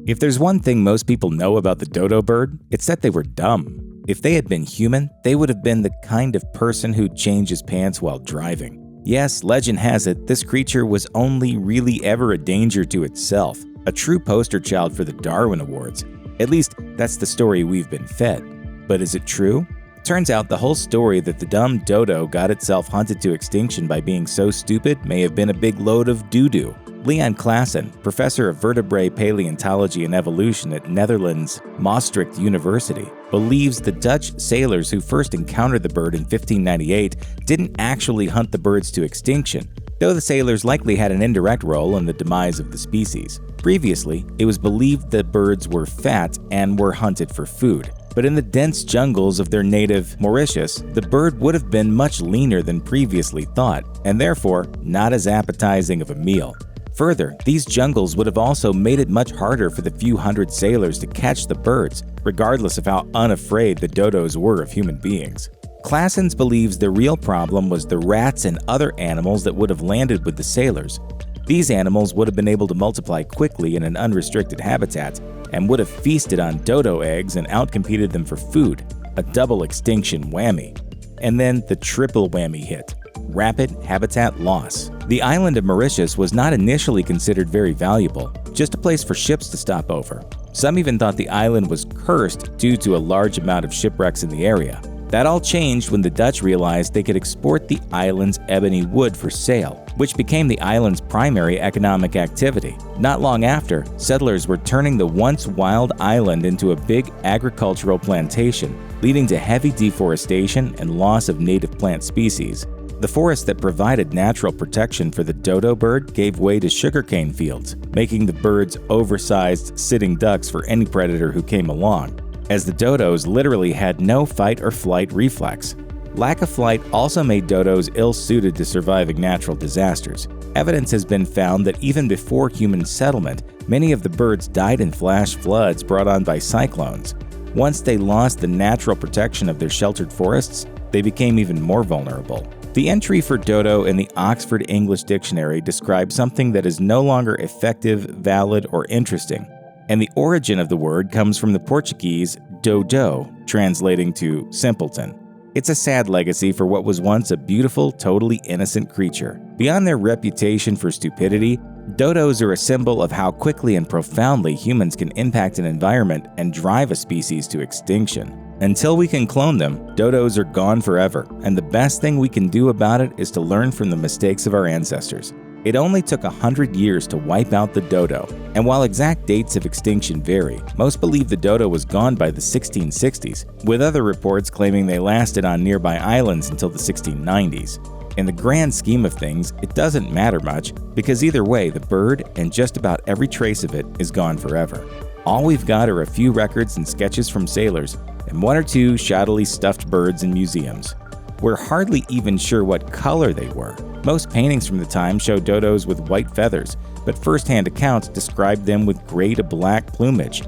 If there's one thing most people know about the dodo bird, it's that they were dumb. If they had been human, they would have been the kind of person who'd change his pants while driving. Yes, legend has it, this creature was only really ever a danger to itself, a true poster child for the Darwin Awards. At least, that's the story we've been fed. But is it true? Turns out the whole story that the dumb dodo got itself hunted to extinction by being so stupid may have been a big load of doo-doo. Leon Classen, professor of vertebrate paleontology and evolution at Netherlands Maastricht University, believes the Dutch sailors who first encountered the bird in 1598 didn't actually hunt the birds to extinction, though the sailors likely had an indirect role in the demise of the species. Previously, it was believed that birds were fat and were hunted for food. But in the dense jungles of their native Mauritius, the bird would have been much leaner than previously thought, and therefore not as appetizing of a meal. Further, these jungles would have also made it much harder for the few hundred sailors to catch the birds, regardless of how unafraid the dodos were of human beings. Claessens believes the real problem was the rats and other animals that would have landed with the sailors. These animals would have been able to multiply quickly in an unrestricted habitat and would have feasted on dodo eggs and outcompeted them for food, a double extinction whammy. And then the triple whammy hit: rapid habitat loss. The island of Mauritius was not initially considered very valuable, just a place for ships to stop over. Some even thought the island was cursed due to a large amount of shipwrecks in the area. That all changed when the Dutch realized they could export the island's ebony wood for sale, which became the island's primary economic activity. Not long after, settlers were turning the once wild island into a big agricultural plantation, leading to heavy deforestation and loss of native plant species. The forest that provided natural protection for the dodo bird gave way to sugarcane fields, making the birds oversized sitting ducks for any predator who came along, as the dodos literally had no fight or flight reflex. Lack of flight also made dodos ill-suited to surviving natural disasters. Evidence has been found that even before human settlement, many of the birds died in flash floods brought on by cyclones. Once they lost the natural protection of their sheltered forests, they became even more vulnerable. The entry for dodo in the Oxford English Dictionary describes something that is no longer effective, valid, or interesting. And the origin of the word comes from the Portuguese dodo, translating to simpleton. It's a sad legacy for what was once a beautiful, totally innocent creature. Beyond their reputation for stupidity, dodos are a symbol of how quickly and profoundly humans can impact an environment and drive a species to extinction. Until we can clone them, dodos are gone forever, and the best thing we can do about it is to learn from the mistakes of our ancestors. It only took 100 years to wipe out the dodo, and while exact dates of extinction vary, most believe the dodo was gone by the 1660s, with other reports claiming they lasted on nearby islands until the 1690s. In the grand scheme of things, it doesn't matter much, because either way, the bird and just about every trace of it is gone forever. All we've got are a few records and sketches from sailors, and one or two shoddily stuffed birds in museums. We're hardly even sure what color they were. Most paintings from the time show dodos with white feathers, but first-hand accounts describe them with gray to black plumage.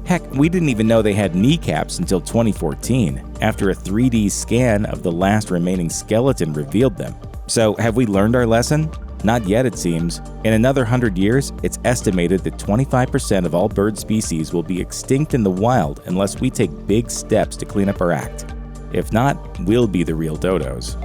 Heck, we didn't even know they had kneecaps until 2014, after a 3D scan of the last remaining skeleton revealed them. So, have we learned our lesson? Not yet, it seems. In another 100 years, it's estimated that 25% of all bird species will be extinct in the wild unless we take big steps to clean up our act. If not, we'll be the real dodos.